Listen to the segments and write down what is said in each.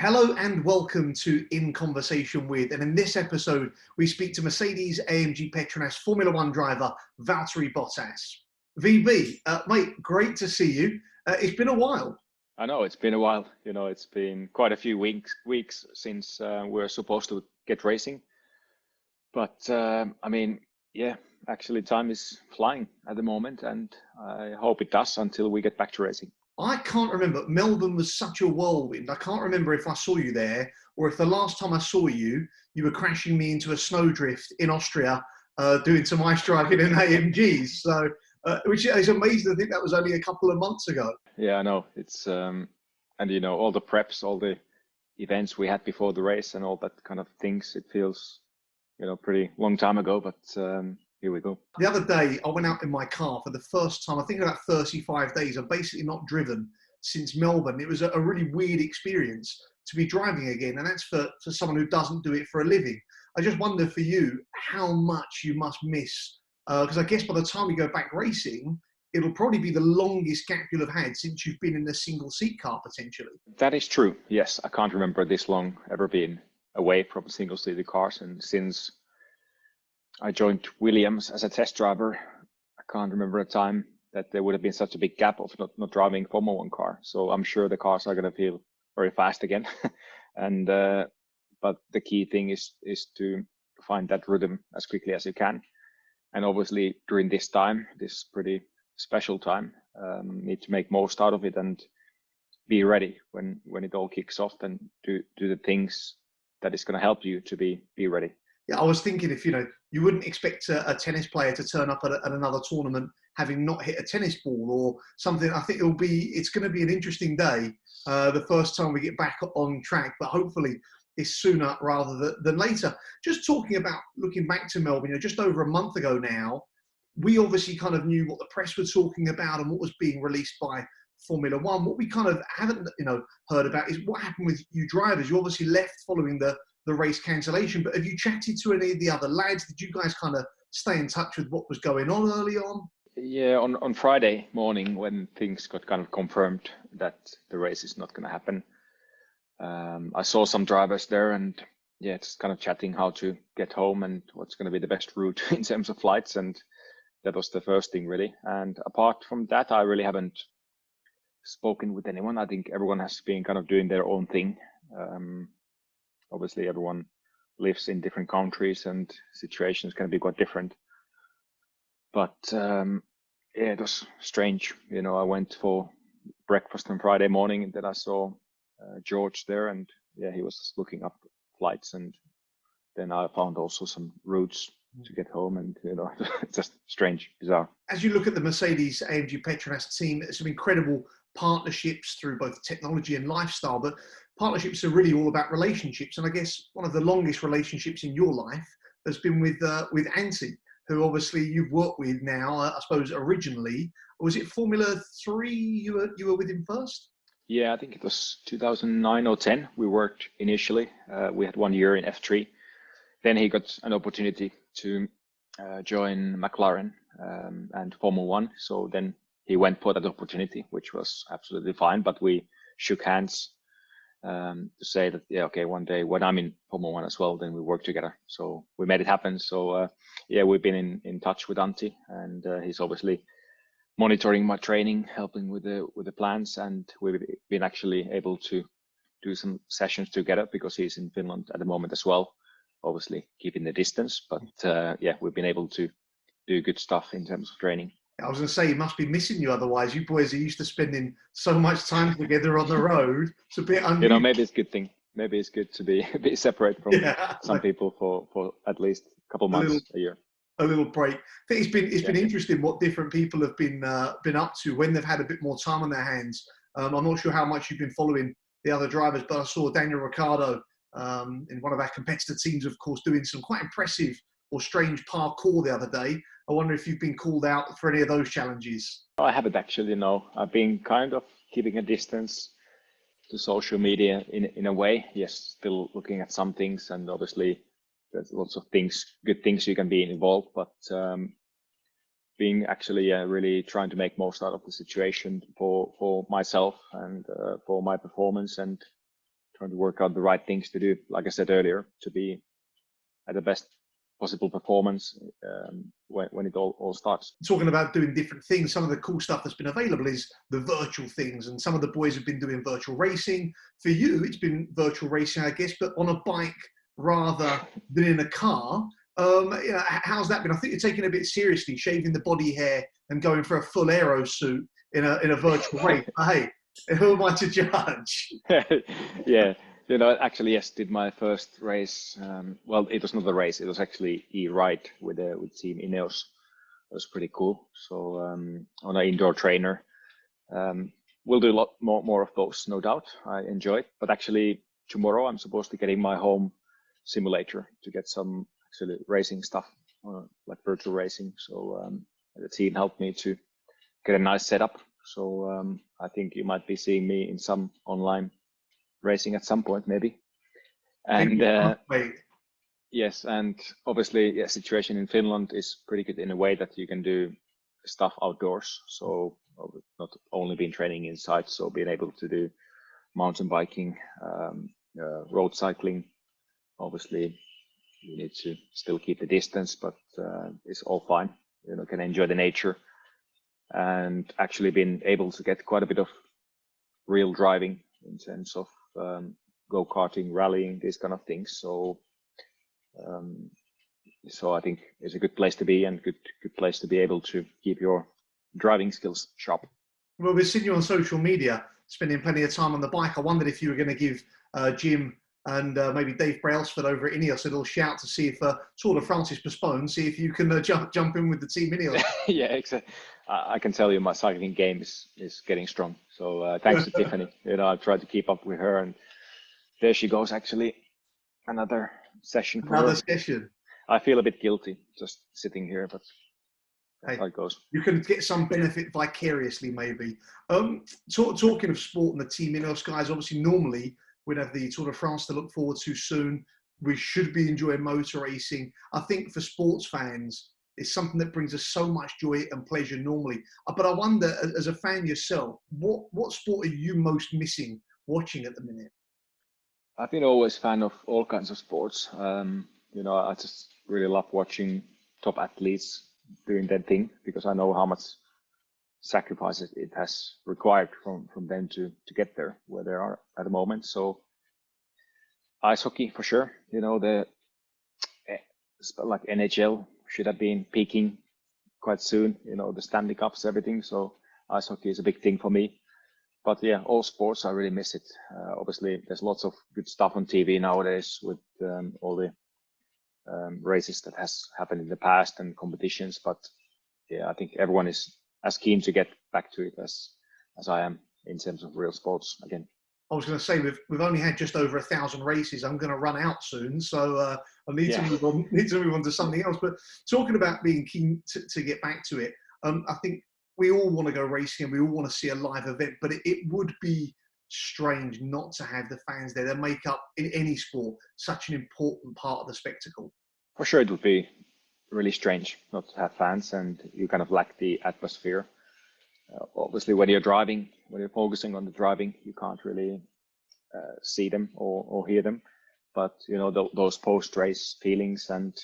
Hello and welcome to In Conversation With. And in this episode, we speak to Mercedes-AMG PETRONAS Formula One driver, Valtteri Bottas. VB, mate, great to see you. It's been a while. I know it's been a while. It's been quite a few weeks since we're supposed to get racing. But actually time is flying at the moment, and I hope it does until we get back to racing. I can't remember. Melbourne was such a whirlwind. I can't remember if I saw you there or if the last time I saw you, you were crashing me into a snowdrift in Austria, doing some ice driving in AMGs. So, which is amazing. I think that was only a couple of months ago. Yeah, I know. It's and all the preps, all the events we had before the race, and all that kind of things. It feels, pretty long time ago, but here we go. The other day, I went out in my car for the first time. I think about 35 days. I've basically not driven since Melbourne. It was a really weird experience to be driving again. And that's for someone who doesn't do it for a living. I just wonder for you, how much you must miss. Because I guess by the time we go back racing, it'll probably be the longest gap you'll have had since you've been in a single seat car, potentially. That is true. Yes, I can't remember this long ever being away from single seated cars. And since I joined Williams as a test driver, I can't remember a time that there would have been such a big gap of not driving a Formula One car. So I'm sure the cars are going to feel very fast again. And but the key thing is to find that rhythm as quickly as you can. And obviously during this time, this pretty special time, need to make most out of it and be ready when it all kicks off, and do the things that is going to help you to be ready. Yeah, I was thinking if, you wouldn't expect a tennis player to turn up at another tournament having not hit a tennis ball or something. I think it's going to be an interesting day, the first time we get back on track, but hopefully it's sooner rather than later. Just talking about looking back to Melbourne, just over a month ago now, we obviously kind of knew what the press were talking about and what was being released by Formula One. What we kind of haven't, heard about is what happened with you drivers. You obviously left following the race cancellation, but have you chatted to any of the other lads? Did you guys kind of stay in touch with what was going on early on? Yeah, on Friday morning when things got kind of confirmed that the race is not going to happen, I saw some drivers there, and just kind of chatting how to get home and what's going to be the best route in terms of flights, and that was the first thing really. And apart from that, I really haven't spoken with anyone. I think everyone has been kind of doing their own thing. Obviously, everyone lives in different countries and situations can be quite different. But it was strange. I went for breakfast on Friday morning, and then I saw George there, and he was looking up flights, and then I found also some routes to get home, and it's just strange, bizarre. As you look at the Mercedes-AMG PETRONAS team, there's some incredible partnerships through both technology and lifestyle, but partnerships are really all about relationships. And I guess one of the longest relationships in your life has been with Antti, who obviously you've worked with now. I suppose originally, was it Formula 3 you were with him first? Yeah, I think it was 2009 or 10. We worked initially. We had 1 year in F3. Then he got an opportunity to join McLaren and Formula One. So then he went for that opportunity, which was absolutely fine. But we shook hands to say that, okay, one day when I'm in Formula One as well, then we work together. So we made it happen. So we've been in touch with Antti, and he's obviously monitoring my training, helping with the plans, and we've been actually able to do some sessions together because he's in Finland at the moment as well, obviously keeping the distance. But we've been able to do good stuff in terms of training. I was going to say, he must be missing you otherwise. You boys are used to spending so much time together on the road. It's a bit unusual. Maybe it's a good thing. Maybe it's good to be separate from some people for at least a couple months a year. A little break. I think it's been interesting what different people have been up to when they've had a bit more time on their hands. I'm not sure how much you've been following the other drivers, but I saw Daniel Ricciardo in one of our competitor teams, of course, doing some quite impressive or strange parkour the other day. I wonder if you've been called out for any of those challenges. I haven't actually, no. I've been kind of keeping a distance to social media in a way. Yes, still looking at some things, and obviously there's lots of good things you can be involved, but being actually really trying to make most out of the situation for myself and for my performance, and trying to work out the right things to do, like I said earlier, to be at the best possible performance when it all starts. Talking about doing different things, some of the cool stuff that's been available is the virtual things, and some of the boys have been doing virtual racing. For you, it's been virtual racing, I guess, but on a bike rather than in a car. How's that been? I think you're taking it a bit seriously, shaving the body hair and going for a full aero suit in a virtual race. But hey, who am I to judge? Yeah. Actually, yes, did my first race. Well, it was not a race. It was actually e-ride with Team Ineos. It was pretty cool. So on an indoor trainer, we'll do a lot more of those, no doubt. I enjoy it. But actually, tomorrow I'm supposed to get in my home simulator to get some actually racing stuff, like virtual racing. So the team helped me to get a nice setup. So I think you might be seeing me in some online racing at some point, maybe. And yes, and obviously, yeah, situation in Finland is pretty good in a way that you can do stuff outdoors. So not only been training inside, so being able to do mountain biking, road cycling. Obviously, you need to still keep the distance, but it's all fine. Can enjoy the nature, and actually been able to get quite a bit of real driving in terms of go-karting, rallying, these kind of things. So I think it's a good place to be, and good place to be able to keep your driving skills sharp. Well, we've seen you on social media spending plenty of time on the bike. I wondered if you were going to give Jim and maybe Dave Brailsford over at Ineos a little shout to see if Tour de France is postponed, see if you can jump in with the team Ineos. Yeah, exactly. I can tell you my cycling game is getting strong. So thanks to Tiffany. I've tried to keep up with her, and there she goes, actually. Another session for Another her. session. I feel a bit guilty just sitting here, but that's how it goes. You can get some benefit vicariously, maybe. Talking of sport and the team Ineos guys, obviously normally we'd have the Tour de France to look forward to soon. We should be enjoying motor racing. I think for sports fans, it's something that brings us so much joy and pleasure normally. But I wonder, as a fan yourself, what sport are you most missing watching at the minute? I've been always a fan of all kinds of sports. I just really love watching top athletes doing their thing, because I know how much sacrifices it has required from them to get there where they are at the moment. So ice hockey for sure. Like NHL should have been peaking quite soon. The Stanley Cups, everything. So ice hockey is a big thing for me. But yeah, all sports, I really miss it. Obviously, there's lots of good stuff on TV nowadays with all the races that has happened in the past and competitions. But yeah, I think everyone is as keen to get back to it as I am in terms of real sports again. I was going to say, we've only had just over 1,000 races. I'm going to run out soon, so I need to move on. Need to move on to something else. But talking about being keen to get back to it, I think we all want to go racing and we all want to see a live event. But it would be strange not to have the fans there. They make up in any sport such an important part of the spectacle. For sure, it would be really strange not to have fans, and you kind of lack the atmosphere. Obviously, when you're driving, when you're focusing on the driving, you can't really see them or hear them. But those post-race feelings and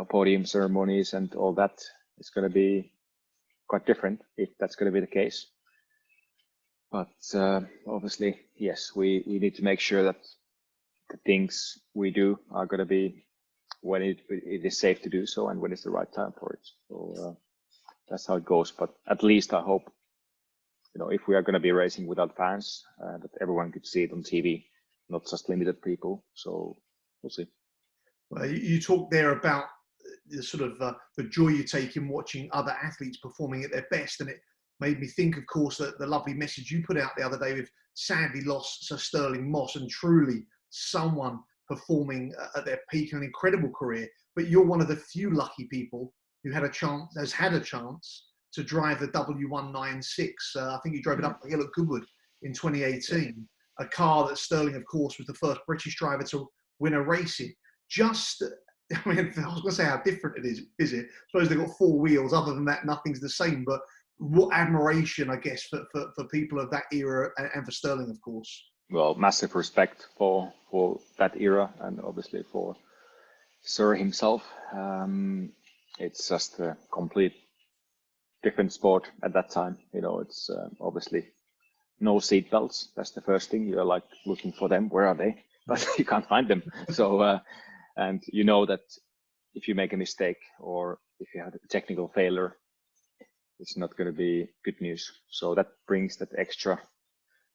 podium ceremonies and all that, it's going to be quite different if that's going to be the case. But obviously, yes, we need to make sure that the things we do are going to be when it is safe to do so and when it's the right time for it. So that's how it goes. But at least I hope, if we are going to be racing without fans, that everyone could see it on TV, not just limited people. So we'll see. Well, you talked there about the sort of the joy you take in watching other athletes performing at their best, and it made me think, of course, that the lovely message you put out the other day with sadly lost Sir Stirling Moss, and truly someone performing at their peak, an incredible career. But you're one of the few lucky people who has had a chance to drive the W196. I think you drove it up the hill at Goodwood in 2018. A car that Stirling, of course, was the first British driver to win a race in. I was going to say how different it is it? I suppose they've got four wheels. Other than that, nothing's the same. But what admiration, I guess, for people of that era and for Stirling, of course. Well, massive respect for that era, and obviously for Sir himself. It's just a complete different sport at that time. You know, it's obviously no seat belts. That's the first thing. You're like looking for them. Where are they? But you can't find them. So, and you know that if you make a mistake or if you have a technical failure, it's not going to be good news. So that brings that extra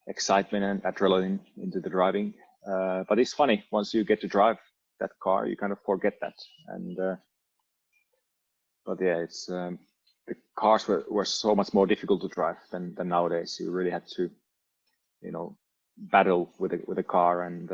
excitement and adrenaline into the driving. But it's funny, once you get to drive that car, you kind of forget that. And but yeah, it's the cars were so much more difficult to drive than nowadays. You really had to, you know, battle with a car. And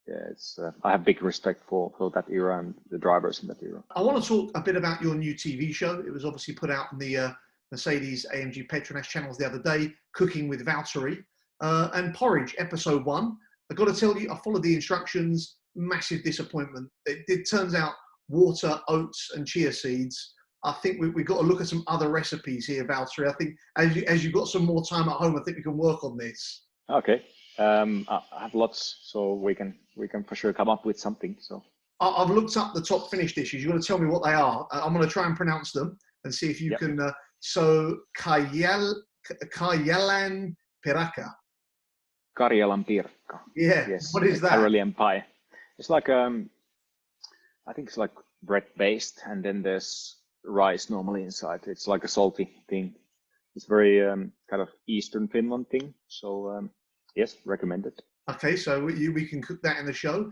yeah, it's I have big respect for that era and the drivers in that era. I want to talk a bit about your new TV show. It was obviously put out on the Mercedes-AMG PETRONAS channels the other day, Cooking with Valtteri, and Porridge, episode 1. I've got to tell you, I followed the instructions, massive disappointment. It turns out water, oats, and chia seeds. I think we've got to look at some other recipes here, Valtteri. I think as you've got some more time at home, I think we can work on this. Okay. I have lots, so we can for sure come up with something. So I've looked up the top Finnish dishes. You've got to tell me what they are. I'm going to try and pronounce them and see if you can. So Karjalan Piraka. Karjalan pirkka. Yeah. Yes. What is that? Karelian pie. It's like I think it's like bread based, and then there's rice normally inside. It's like a salty thing. It's very kind of Eastern Finland thing. So yes, recommended. Okay, so we can cook that in the show.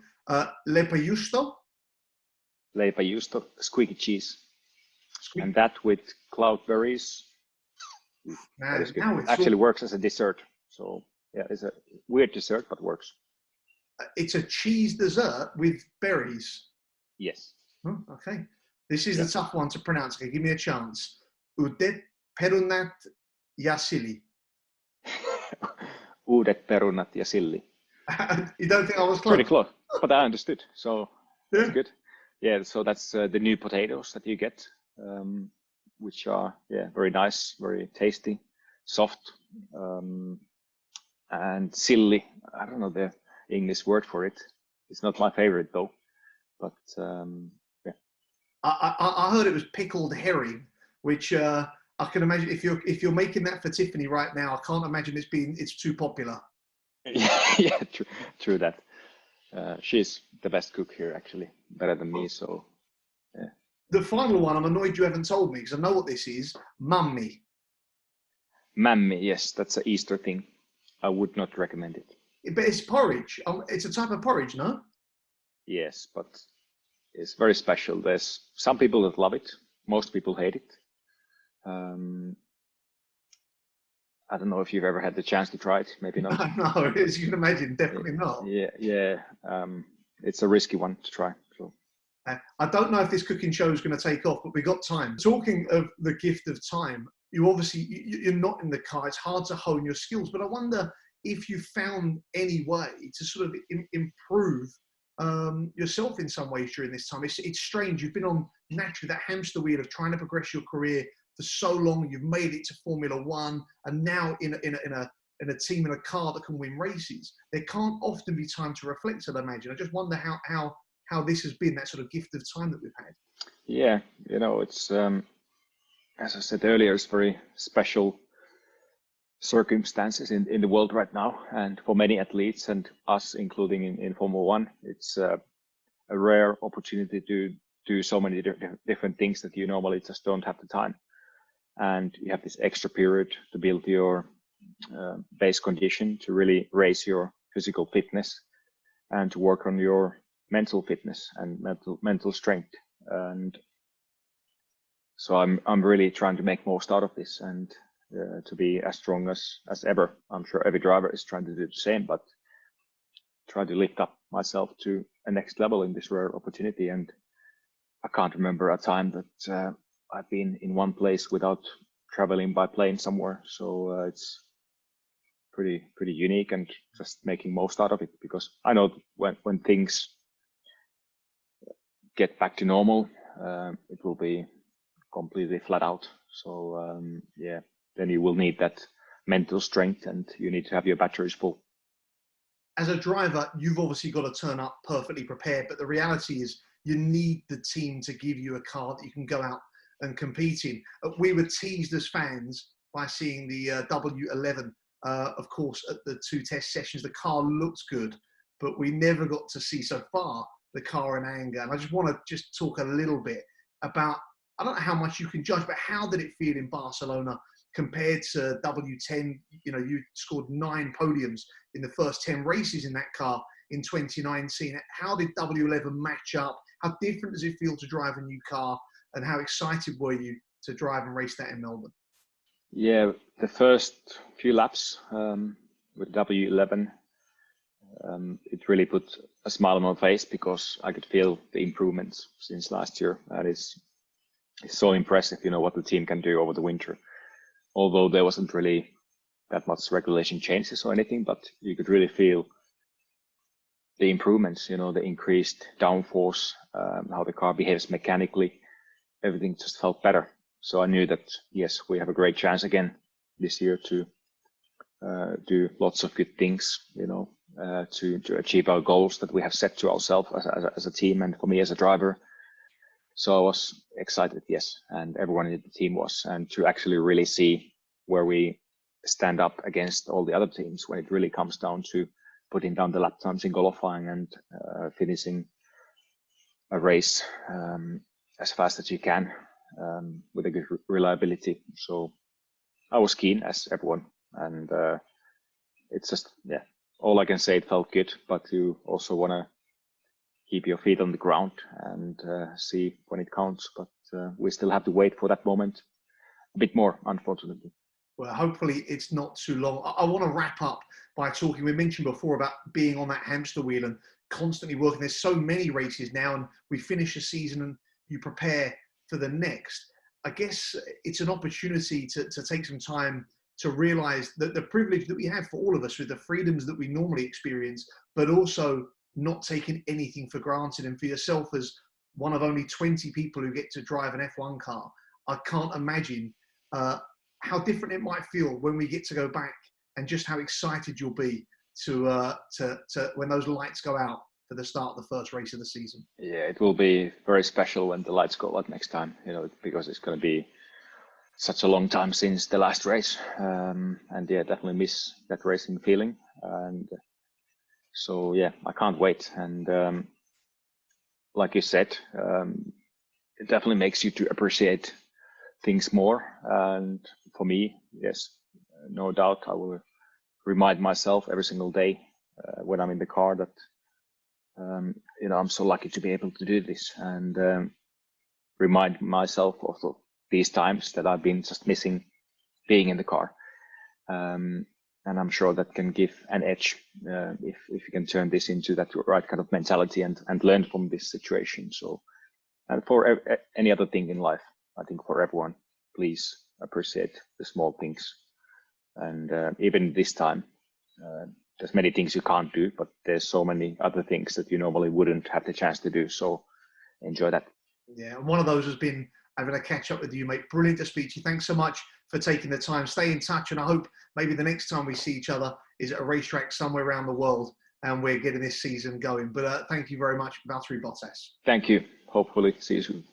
Leipäjuusto. Leipäjuusto, squeaky cheese. And that with cloudberries. Man, that actually works as a dessert. So yeah, it's a weird dessert, but works. It's a cheese dessert with berries. Yes. Oh, okay. This is the tough one to pronounce. Okay, give me a chance. Uudet perunat ja silli. Uudet perunat ja silli. You don't think I was close? Pretty close, but I understood. So that's good. Yeah, so that's the new potatoes that you get, which are very nice, very tasty, soft, and silly. I don't know the English word for it. It's not my favorite though, but yeah. I heard it was pickled herring, which I can imagine if you're making that for Tiffany right now, I can't imagine it's too popular. Yeah, true that. She's the best cook here, actually, better than me. So, yeah. The final one, I'm annoyed you haven't told me because I know what this is. Mammi. Mammi, yes, that's an Easter thing. I would not recommend it. But it's porridge. It's a type of porridge, no? Yes, but it's very special. There's some people that love it. Most people hate it. I don't know if you've ever had the chance to try it. Maybe not. No, as you can imagine, definitely not. Yeah. It's a risky one to try. So I don't know if this cooking show is going to take off, but we got time. Talking of the gift of time, you're not in the car. It's hard to hone your skills, but I wonder if you found any way to sort of improve yourself in some ways during this time. It's strange. You've been on naturally that hamster wheel of trying to progress your career for so long. You've made it to Formula One, and now in a team in a car that can win races. There can't often be time to reflect, I'd imagine. I just wonder how this has been, that sort of gift of time that we've had. Yeah, it's as I said earlier, it's very special circumstances in the world right now, and for many athletes and us, including in Formula One, it's a rare opportunity to do so many different things that you normally just don't have the time. And you have this extra period to build your base condition, to really raise your physical fitness, and to work on your mental fitness and mental strength. And so I'm really trying to make most out of this, and to be as strong as ever. I'm sure every driver is trying to do the same, but try to lift up myself to a next level in this rare opportunity. And I can't remember a time that I've been in one place without traveling by plane somewhere. So it's pretty unique, and just making most out of it, because I know when things get back to normal, it will be completely flat out. So yeah, then you will need that mental strength, and you need to have your batteries full. As a driver, you've obviously got to turn up perfectly prepared, but the reality is you need the team to give you a car that you can go out and compete in. We were teased as fans by seeing the W11, of course, at the 2 test sessions. The car looks good, but we never got to see so far the car in anger. And I just want to just talk a little bit about, I don't know how much you can judge, but how did it feel in Barcelona compared to W10? You know, you scored 9 podiums in the first 10 races in that car in 2019. How did W11 match up? How different does it feel to drive a new car? And how excited were you to drive and race that in Melbourne? Yeah, the first few laps with W11, it really put a smile on my face because I could feel the improvements since last year. And it's so impressive, you know, what the team can do over the winter. Although there wasn't really that much regulation changes or anything, but you could really feel the improvements, you know, the increased downforce, how the car behaves mechanically. Everything just felt better. So I knew that, yes, we have a great chance again this year to do lots of good things, you know, to achieve our goals that we have set to ourselves as a team, and for me as a driver. So I was excited, yes, and everyone in the team was, and to actually really see where we stand up against all the other teams when it really comes down to putting down the lap times in qualifying and finishing a race as fast as you can with a good reliability. So I was keen, as everyone, and it's just, yeah, all I can say, it felt good, but you also want to keep your feet on the ground and see when it counts. But we still have to wait for that moment a bit more, unfortunately. Well, hopefully it's not too long. I want to wrap up by talking, we mentioned before about being on that hamster wheel and constantly working. There's so many races now, and we finish a season and you prepare for the next. I guess it's an opportunity to take some time to realize that the privilege that we have for all of us with the freedoms that we normally experience, but also not taking anything for granted. And for yourself, as one of only 20 people who get to drive an F1 car, I can't imagine how different it might feel when we get to go back, and just how excited you'll be to when those lights go out for the start of the first race of the season. Yeah, it will be very special when the lights go out next time, you know, because it's going to be such a long time since the last race. And yeah, definitely miss that racing feeling. And so, yeah, I can't wait. And like you said, it definitely makes you to appreciate things more. And for me, yes, no doubt, I will remind myself every single day when I'm in the car that, you know, I'm so lucky to be able to do this, and remind myself of these times that I've been just missing being in the car. And I'm sure that can give an edge if you can turn this into that right kind of mentality and learn from this situation. So, and for any other thing in life, I think for everyone, please appreciate the small things. And even this time, there's many things you can't do, but there's so many other things that you normally wouldn't have the chance to do. So enjoy that. Yeah, and one of those has been having a catch up with you, mate. Brilliant to speak to you. Thanks so much for taking the time. Stay in touch, and I hope maybe the next time we see each other is at a racetrack somewhere around the world and we're getting this season going. But thank you very much, Valtteri Bottas. Thank you. Hopefully see you soon.